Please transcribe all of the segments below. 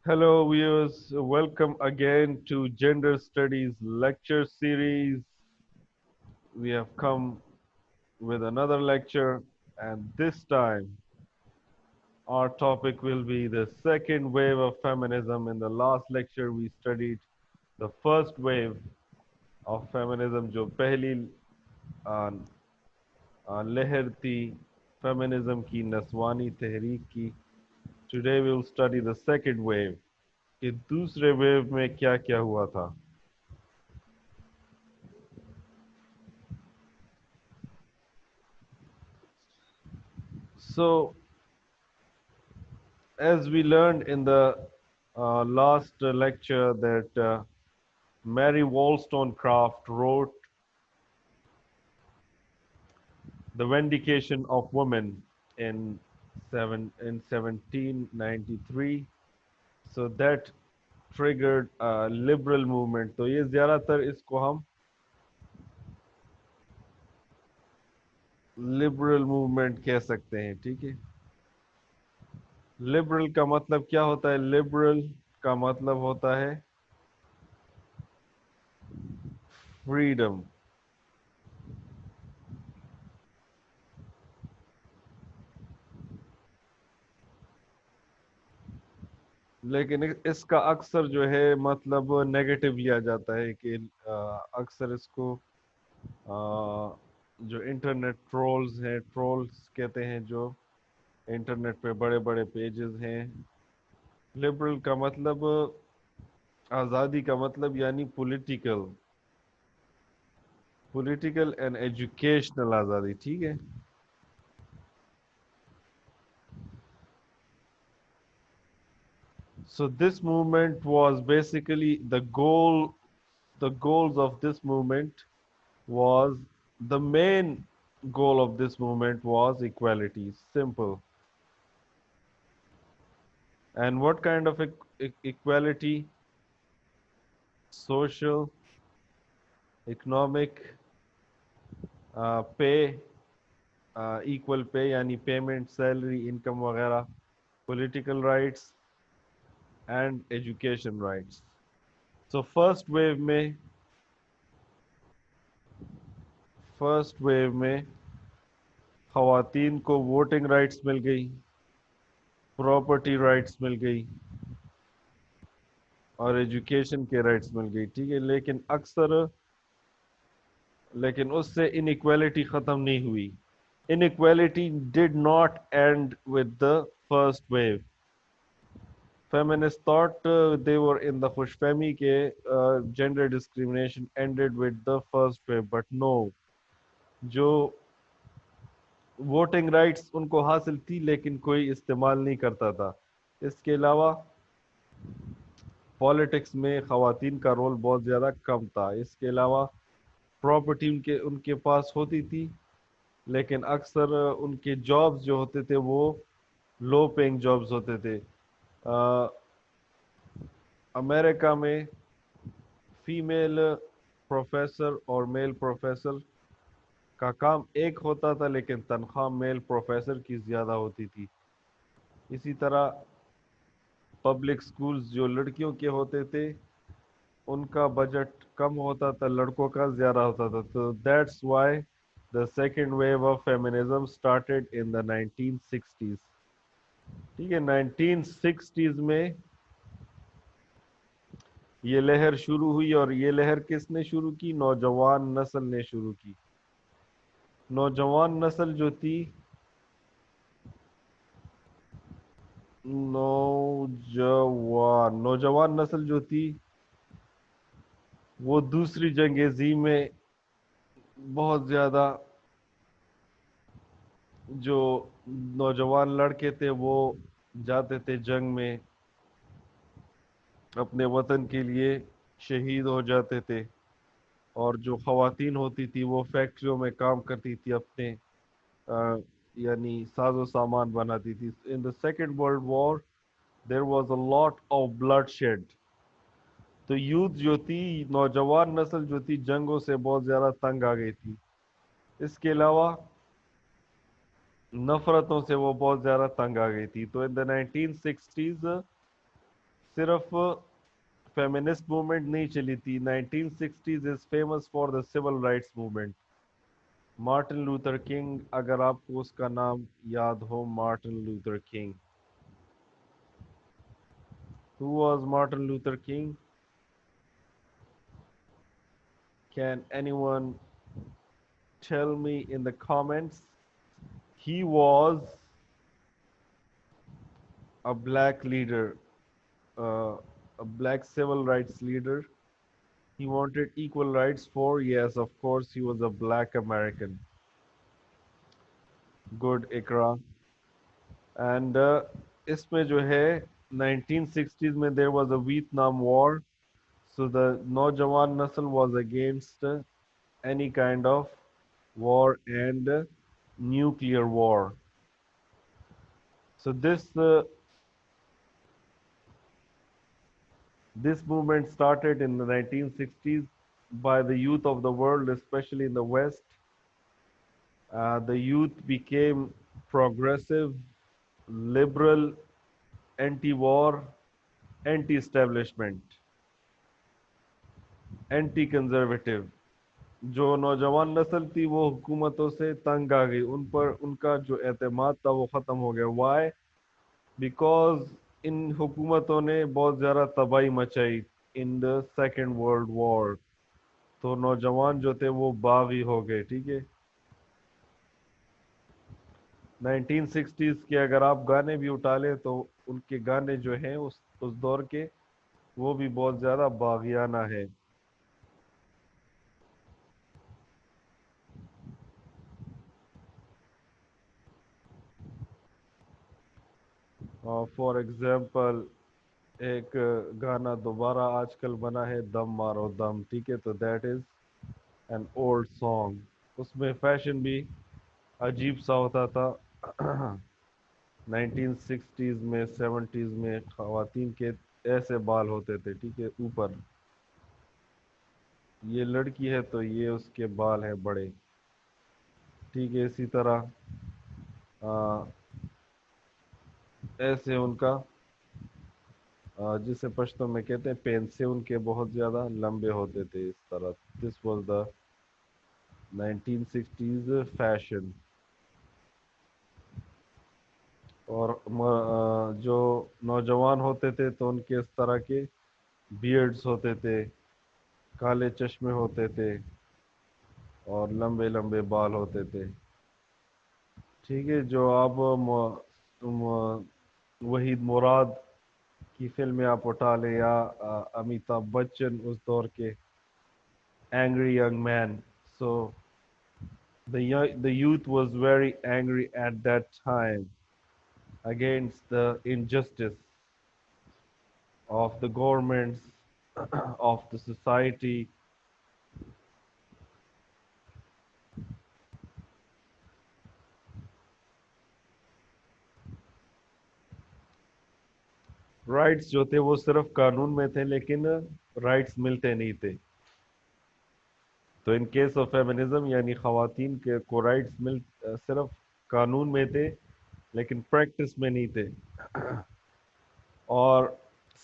Hello, viewers. Welcome again to Gender Studies lecture series. We have come with another lecture, and this time our topic will be the second wave of feminism. In the last lecture, we studied the first wave of feminism, जो पहली लहर थी feminism की नस्वानी तहरीक की. Today we will study the second wave. कि दूसरे wave में क्या क्या हुआ था. So, as we learned in the last lecture that Mary Wollstonecraft wrote The Vindication of Women in 1793. So that triggered a liberal movement. तो ये ज़्यादातर इसको हम लिबरल मूवमेंट कह सकते हैं. ठीक है. लिबरल का मतलब क्या होता है? लिबरल का मतलब होता है फ्रीडम. लेकिन इसका अक्सर जो है मतलब नेगेटिव लिया जाता है कि अक्सर इसको जो इंटरनेट ट्रोल्स हैं, ट्रोल्स कहते हैं, जो इंटरनेट पे बड़े बड़े पेजेस हैं. लिबरल का मतलब आज़ादी का मतलब यानी पॉलिटिकल पॉलिटिकल एंड एजुकेशनल आज़ादी. ठीक है. So this movement was basically the goals of this movement was the main goal of this movement was equality. Simple. And what kind of equality? Social, economic, pay, equal pay यानी payment, salary, income वगैरह, political rights and education rights. So first wave में ख़वातीन को voting rights मिल गई, property rights मिल गई और education के rights मिल गई. ठीक है. लेकिन उससे इनइक्वालिटी ख़त्म नहीं हुई. Inequality did not and with the first wave. Feminists thought they were in the खुशफहमी के gender discrimination ended with the first wave, but no. जो वोटिंग राइट्स उनको हासिल थी लेकिन कोई इस्तेमाल नहीं करता था. इसके अलावा पॉलिटिक्स में ख़वातीन का रोल बहुत ज़्यादा कम था. इसके अलावा प्रॉपर्टी उनके उनके पास होती थी, लेकिन अक्सर उनके जॉब्स जो होते थे वो लो पेइंग जॉब्स होते थे. अमेरिका में फीमेल प्रोफेसर और मेल प्रोफेसर का काम एक होता था, लेकिन तनख्वाह मेल प्रोफेसर की ज़्यादा होती थी. इसी तरह पब्लिक स्कूल्स जो लड़कियों के होते थे उनका बजट कम होता था, लड़कों का ज़्यादा होता था. तो that's why the second wave of feminism started in the 1960s. ठीक है. 1960s में ये लहर शुरू हुई, और ये लहर किसने शुरू की? नौजवान नस्ल ने शुरू की. नौजवान नस्ल जो थी, नौजवान नस्ल जो थी वो दूसरी जंग अज़ीम में बहुत ज़्यादा जो नौजवान लड़के थे वो जाते थे जंग में, अपने वतन के लिए शहीद हो जाते थे. और जो ख़वातीन होती थी वो फैक्ट्रियों में काम करती थी, अपने यानी साजो सामान बनाती थी. In the second world war there was a lot of bloodshed. तो यूथ जो थी, नौजवान नस्ल जो थी, जंगों से बहुत ज़्यादा तंग आ गई थी. इसके अलावा नफ़रतों से वो बहुत ज़्यादा तंग आ गई थी. तो इन द 1960s सिर्फ फेमिनिस्ट मूवमेंट नहीं चली थी, 1960s is famous for the civil rights movement. Martin Luther King, अगर आपको उसका नाम याद हो, Martin Luther King. Who was Martin Luther King? Can anyone tell me in the comments? He was a black leader, uh, a black civil rights leader. He wanted equal rights for, yes, of course, he was a black American. Good, Ikra. And इसमें जो है 1960s में there was a Vietnam War, so the नौजवान नस्ल was against any kind of war and nuclear war. So this movement started in the 1960s by the youth of the world, especially in the West. The youth became progressive, liberal, anti-war, anti-establishment, anti-conservative. जो नौजवान नस्ल थी वो हुकूमतों से तंग आ गई, उन पर उनका जो एतमाद था वो ख़त्म हो गया। वाई? बिकॉज इन हुकूमतों ने बहुत ज़्यादा तबाही मचाई इन द सेकेंड वर्ल्ड वॉर, तो नौजवान जो थे वो बागी हो गए। ठीक है, 1960s के अगर आप गाने भी उठा लें तो उनके गाने जो हैं उस दौर के, वो भी बहुत ज़्यादा बागियाना है। फॉर एग्जांपल, एक गाना दोबारा आजकल बना है, दम मारो दम। ठीक है, तो that is an old song. उसमें फैशन भी अजीब सा होता था। 1960s में 70s में ख़वातीन के ऐसे बाल होते थे, ठीक है, ऊपर। ये लड़की है तो ये उसके बाल है बड़े। ठीक है, इसी तरह आ, ऐसे उनका जिसे पश्तो में कहते हैं पेंसे, उनके बहुत ज़्यादा लंबे होते थे इस तरह। This was the 1960s fashion. और जो नौजवान होते थे तो उनके इस तरह के बियर्ड्स होते थे, काले चश्मे होते थे और लंबे लंबे बाल होते थे। ठीक है, जो आप वहीद मुराद की फिल्में आप उठा लें, या अमिताभ बच्चन उस दौर के angry young man. So the youth was very angry at that time against the injustice of the governments, of the society. Rights जो थे वो सिर्फ कानून में थे, लेकिन राइट्स मिलते नहीं थे। तो इन केस ऑफ फेमिनिज्म, यानी खवातीन के को राइट्स सिर्फ कानून में थे, लेकिन प्रैक्टिस में नहीं थे। और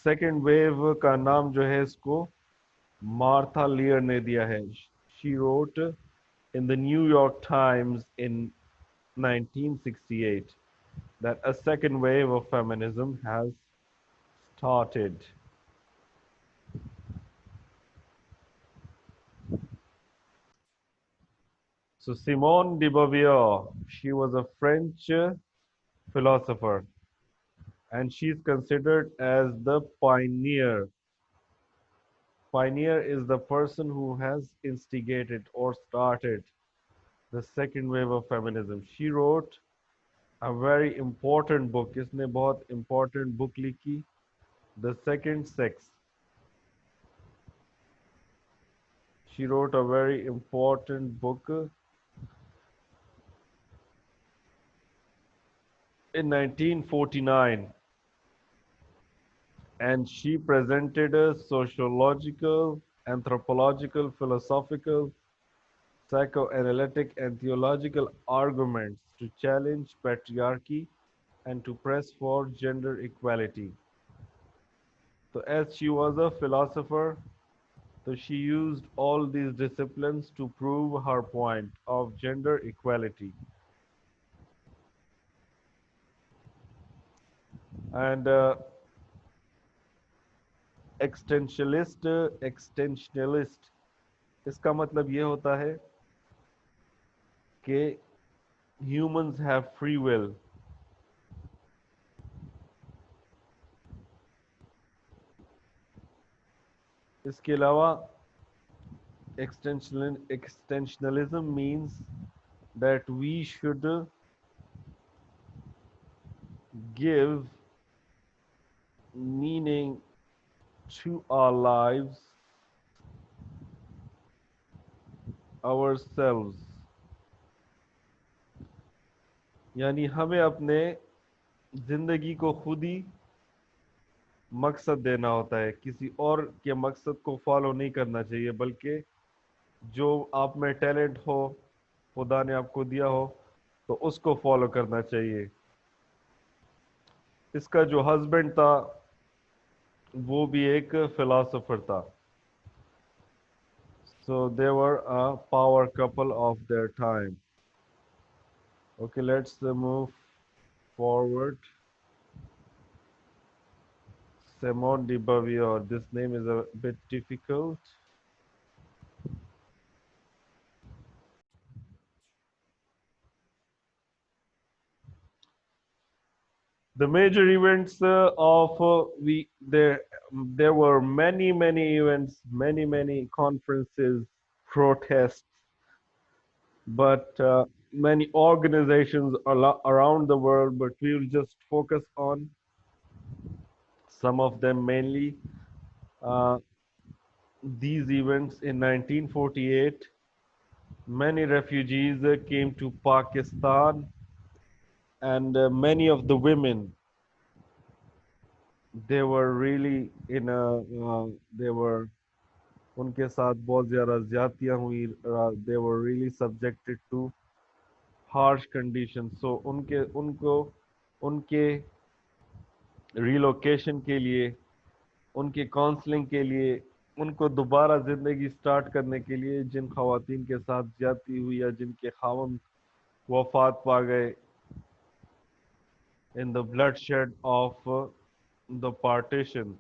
सेकेंड वेव का नाम जो है इसको मार्था लियर ने दिया है। She wrote in the New York Times in 1968 that a second wave of feminism has started. So Simone de Beauvoir, she was a French philosopher, and she's considered as the pioneer. Pioneer is the person who has instigated or started the second wave of feminism. She wrote a very important book. इसने बहुत important book लिखी, The Second Sex. She wrote a very important book in 1949, and she presented a sociological, anthropological, philosophical, psychoanalytic, and theological arguments to challenge patriarchy and to press for gender equality. तो as she was a philosopher, so she used all these disciplines to prove her point of gender equality. And एक्सटेंशनलिस्ट इसका मतलब ये होता है कि humans have free will. इसके अलावा extensionalism means that we should give meaning to our lives ourselves. यानी हमें अपने जिंदगी को खुद ही मकसद देना होता है, किसी और के मकसद को फॉलो नहीं करना चाहिए, बल्कि जो आप में टैलेंट हो, खुदा ने आपको दिया हो, तो उसको फॉलो करना चाहिए. इसका जो हस्बैंड था वो भी एक फिलोसोफर था. So they were a power couple of their time. Okay, let's move forward. Simone de Beauvoir. This name is a bit difficult. The major events of we there were many events, many conferences, protests, but many organizations around the world. But we will just focus on some of them mainly. Uh, these events in 1948, many refugees came to Pakistan, and many of the women, they were really in a they were उनके साथ बहुत ज़्यादा ज़्यादतियाँ हुई. They were really subjected to harsh conditions. So उनके relocation के लिए, उनके counselling के लिए, उनको दोबारा ज़िंदगी स्टार्ट करने के लिए, जिन ख़वातीन के साथ ज़्यादती हुई या जिनके ख़ावंद वफ़ात पा गए in the bloodshed of the partition,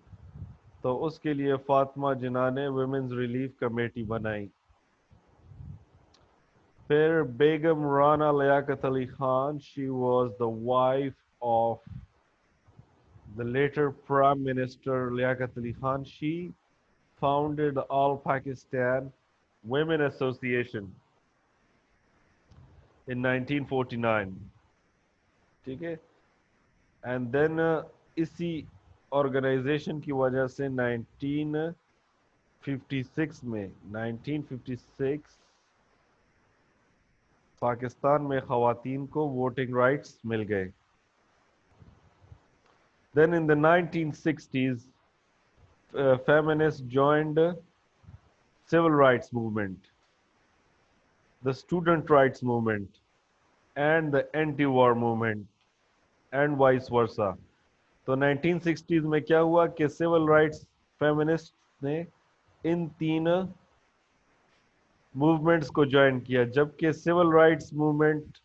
तो उसके लिए फातिमा जिन्ना ने वुमेन्स रिलीफ कमेटी बनाई. फिर Begum Rana Liaquat Ali Khan, she was the wife of the later Prime Minister Liaquat Ali Khan. She founded the All Pakistan Women Association in 1949. ठीक है. And then इसी organization की वजह से 1956 पाकिस्तान में ख़वातीन को वोटिंग राइट्स मिल गए. Then in the 1960s, feminists joined civil rights movement, the student rights movement, and the anti-war movement, and vice versa. तो 1960s में क्या हुआ कि सिविल राइट्स फेमिनिस्ट ने इन तीन मूवमेंट्स को ज्वाइन किया, जबकि सिविल राइट्स मूवमेंट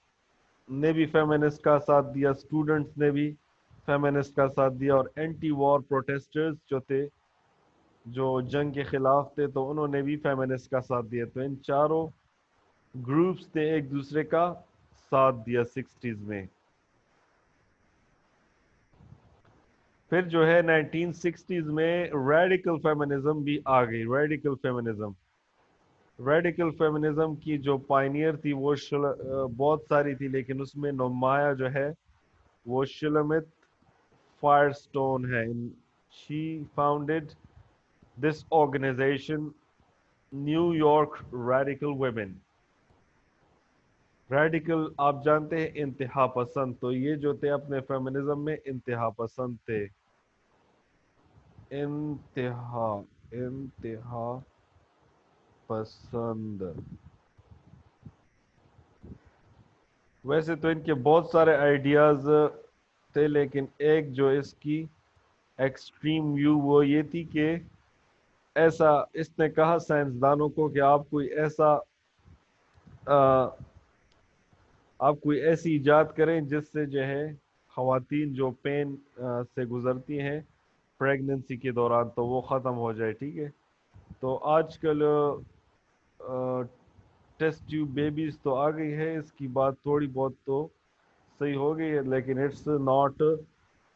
ने भी फेमिनिस्ट का साथ दिया, स्टूडेंट्स ने भी फेमिनिस्ट का साथ दिया, और एंटी वॉर प्रोटेस्टर्स जो थे, जो जंग के खिलाफ थे, तो उन्होंने भी फेमिनिस्ट का साथ दिया. तो इन चारों ग्रुप्स ने एक दूसरे का साथ दिया 60s में. फिर जो है 1960s में रेडिकल फेमिनिज्म भी आ गई. रेडिकल फेमिनिज्म की जो पायनियर थी वो बहुत सारी थी, लेकिन उसमें नुमाया जो है वो शुलमित फायरस्टोन है. She founded this organization New York radical women. Radical आप जानते हैं इंतहा पसंद, तो ये जो थे अपने फेमिनिज्म में इंतहा पसंद थे. इंतहा इंतहा पसंद. वैसे तो इनके बहुत सारे आइडियाज थे, लेकिन एक जो इसकी एक्सट्रीम व्यू वो ये थी कि ऐसा इसने कहा साइंसदानों को कि आ, आप कोई ऐसी इजाद करें जिससे जो है खवातीन जो पेन से गुजरती हैं प्रेगनेंसी के दौरान तो वो ख़त्म हो जाए, ठीक है। तो आजकल टेस्ट ट्यूब बेबीज तो आ गई है, इसकी बात थोड़ी बहुत तो सही हो गई है, लेकिन इट्स नॉट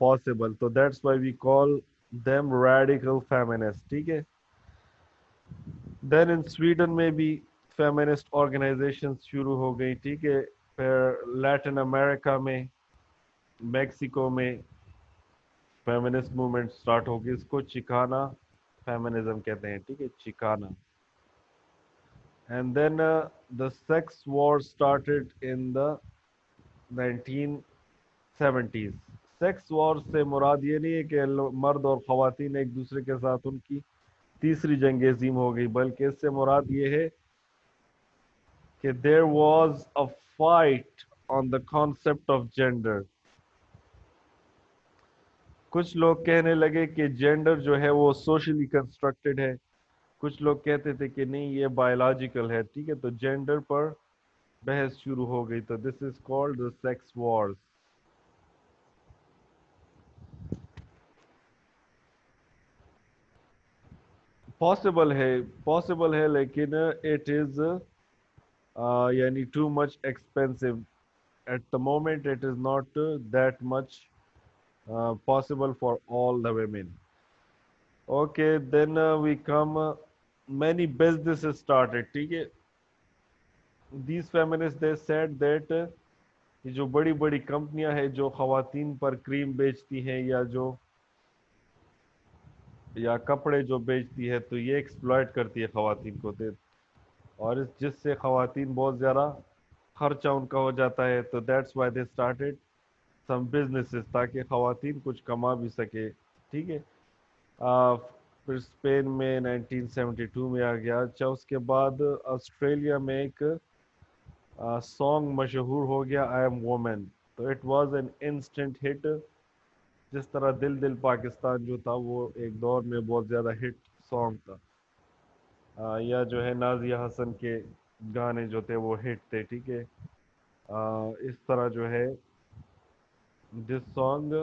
पॉसिबल, तो that's why we call them radical feminist, ठीक है। देन इन स्वीडन में भी फेमिनिस्ट ऑर्गेनाइजेशन शुरू हो गई, ठीक है। फिर लैटिन अमेरिका में, मेक्सिको में फेमिनिस्ट मूवमेंट स्टार्ट होगी, इसको चिकाना फेमिनिज्म कहते हैं, ठीक है, Chicana. And then the sex war started in the 1970s। Sex war से मुराद ये नहीं है कि मर्द और ख़वातीन एक दूसरे के साथ उनकी तीसरी जंग अजीम हो गई, बल्कि इससे मुराद ये है कि there was a fight on the concept of gender. कुछ लोग कहने लगे कि जेंडर जो है वो सोशली कंस्ट्रक्टेड है, कुछ लोग कहते थे कि नहीं ये बायोलॉजिकल है, ठीक है। तो जेंडर पर बहस शुरू हो गई, तो this is called the sex Wars. Possible है, पॉसिबल है, लेकिन इट इज यानी too much expensive at the moment. It is not that much possible for all the women. Okay, then we come many businesses started, ठीक है। these feminists they said that ये जो बड़ी बड़ी कंपनियां हैं जो खवातीन पर क्रीम बेचती हैं या कपड़े जो बेचती है, तो ये एक्सप्लॉइट करती है खवातीन को, दे और जिससे खवातीन बहुत ज़्यादा खर्चा उनका हो जाता है, तो that's why they started some businesses ताकि खवातीन कुछ कमा भी सके, ठीक है। फिर स्पेन में 1972 में आ गया। अच्छा, उसके बाद ऑस्ट्रेलिया में एक सॉन्ग मशहूर हो गया, आई एम वुमेन। तो it was an instant hit, जिस तरह दिल दिल पाकिस्तान जो था वो एक दौर में बहुत ज़्यादा हिट सॉन्ग था। या जो है नाजिया हसन के गाने जो थे वो हिट थे, ठीक है। इस तरह जो है this song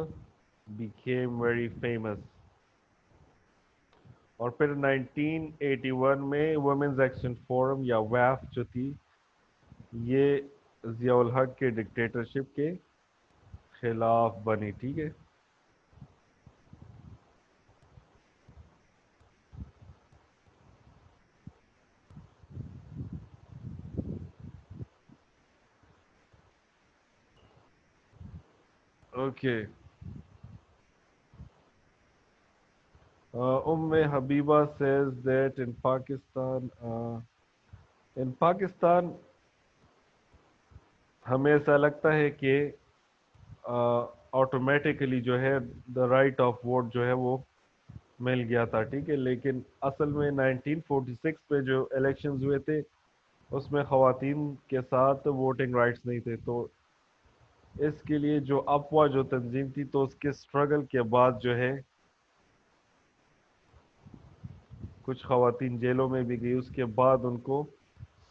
became very famous। और फिर 1981 में वुमेन्स एक्शन फोरम या वैफ जो थी, ये जियाउल हक के डिक्टेटरशिप के खिलाफ बनी, ठीक है। Okay. Umme Habiba says that in Pakistan हमें ऐसा लगता है कि ऑटोमेटिकली जो है द राइट ऑफ वोट जो है वो मिल गया था, ठीक है। लेकिन असल में 1946 पे जो इलेक्शंस हुए थे उसमें खवातीन के साथ वोटिंग राइट्स नहीं थे, तो इसके लिए जो अफवाह जो तंजीम थी, तो उसके स्ट्रगल के बाद जो है कुछ खवातीन जेलों में भी गई, उसके बाद उनको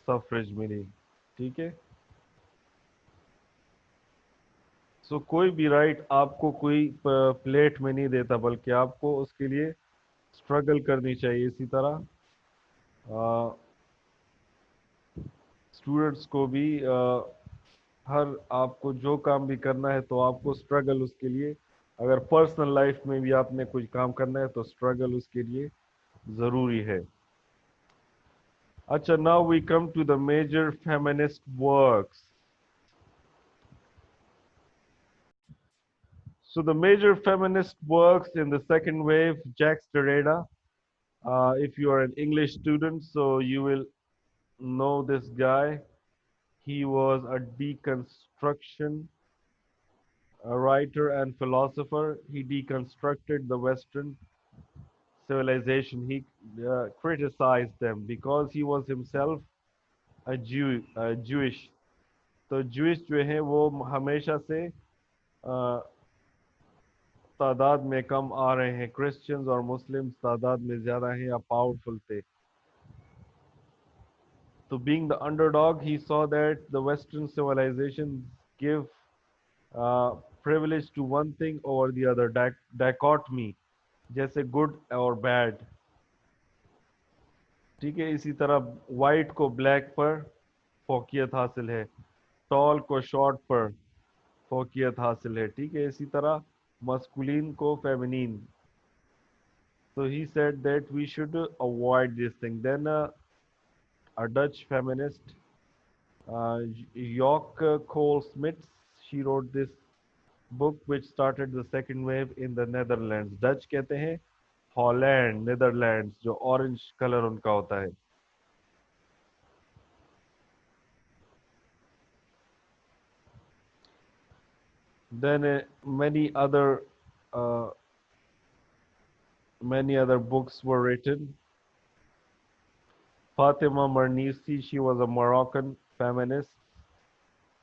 सफरेज मिली, ठीक है। सो कोई भी राइट आपको कोई प्लेट में नहीं देता, बल्कि आपको उसके लिए स्ट्रगल करनी चाहिए। इसी तरह स्टूडेंट्स को भी हर आपको जो काम भी करना है तो आपको स्ट्रगल उसके लिए, अगर पर्सनल लाइफ में भी आपने कुछ काम करना है तो स्ट्रगल उसके लिए ज़रूरी है। अच्छा, now we come to the major feminist works. So the major feminist works in the second wave, Jacques Derrida. If you are an English student, so you will know this guy. He was a deconstruction a writer and philosopher. He deconstructed the Western civilization. He criticized them because he was himself a Jewish. तो Jewish जो है वो हमेशा से तादाद में कम आ रहे हैं, क्रिश्चियंस और मुस्लिम्स तादाद में ज़्यादा हैं या पावरफुल थे। तो being the underdog, he saw that the Western civilization give uh, privilege to one thing over the other, dichotomy, जैसे गुड और बैड। ठीक है, इसी तरह वाइट को ब्लैक पर फोकियत हासिल है, टॉल को शॉर्ट पर फोकियत हासिल है। ठीक है, इसी तरह मस्कुलिन को feminine. So he said that we should avoid this thing. Then a Dutch feminist, uh, York Cole Smith, she wrote this book which started the second wave in the Netherlands. Dutch कहते हैं Holland, Netherlands, जो orange colour उनका होता है। Then uh, many other books were written. Fatima Mernissi, she was a Moroccan feminist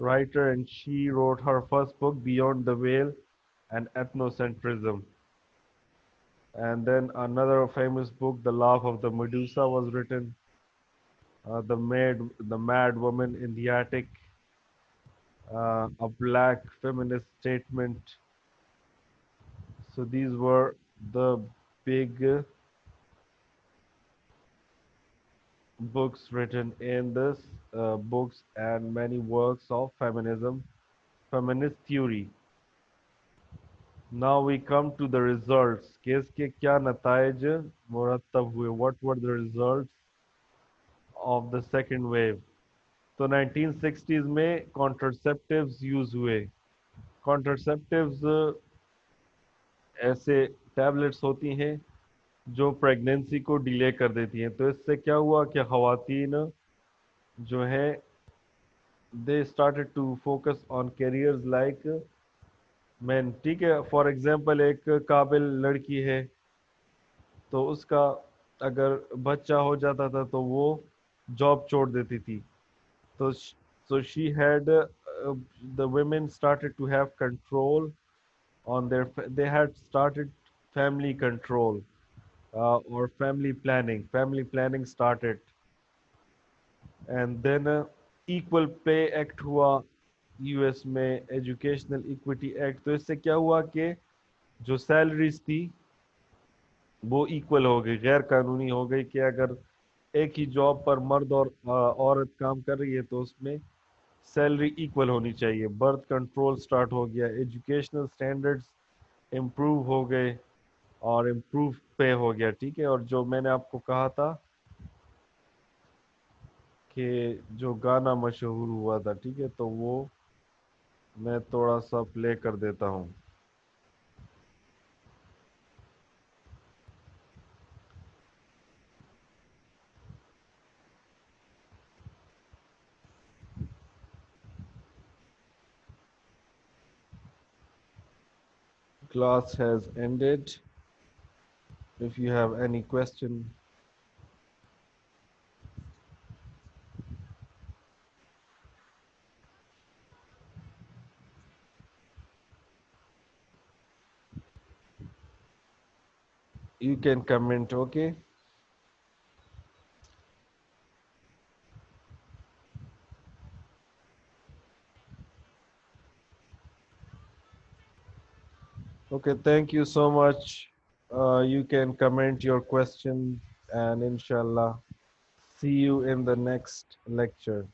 writer, and she wrote her first book, Beyond the Veil and Ethnocentrism. And then another famous book, The Laugh of the Medusa, was written. The Mad Woman in the Attic, a black feminist statement. So these were the big books written in this books and many works of feminism, feminist theory. Now we come to the results. कि इसके क्या नताइज मुरतब हुए? What were the results of the second wave? तो 1960s में contraceptives use हुए। contraceptives ऐसे tablets होती हैं जो प्रेगनेंसी को डिले कर देती हैं। तो इससे क्या हुआ कि ख़वातीन जो है they started to focus on careers like man. ठीक है, फॉर एग्जांपल एक काबिल लड़की है तो उसका अगर बच्चा हो जाता था तो वो जॉब छोड़ देती थी। तो she had the women started to have control on they had started family control or family planning started। And than equal pay act हुआ यूएस में, एजुकेशनल इक्विटी एक्ट। तो इससे क्या हुआ कि जो सैलरीज थी वो इक्वल हो गई, गैर कानूनी हो गई कि अगर एक ही जॉब पर मर्द और औरत काम कर रही है तो उसमें सैलरी इक्वल होनी चाहिए। बर्थ कंट्रोल स्टार्ट हो गया, एजुकेशनल स्टैंडर्ड्स इम्प्रूव हो गए और इम्प्रूव पे हो गया। ठीक है, और जो मैंने आपको कहा था कि जो गाना मशहूर हुआ था, ठीक है, तो वो मैं थोड़ा सा प्ले कर देता हूँ। Class has ended. If you have any question, you can comment, okay? Okay, thank you so much. You can comment your question and inshallah see you in the next lecture.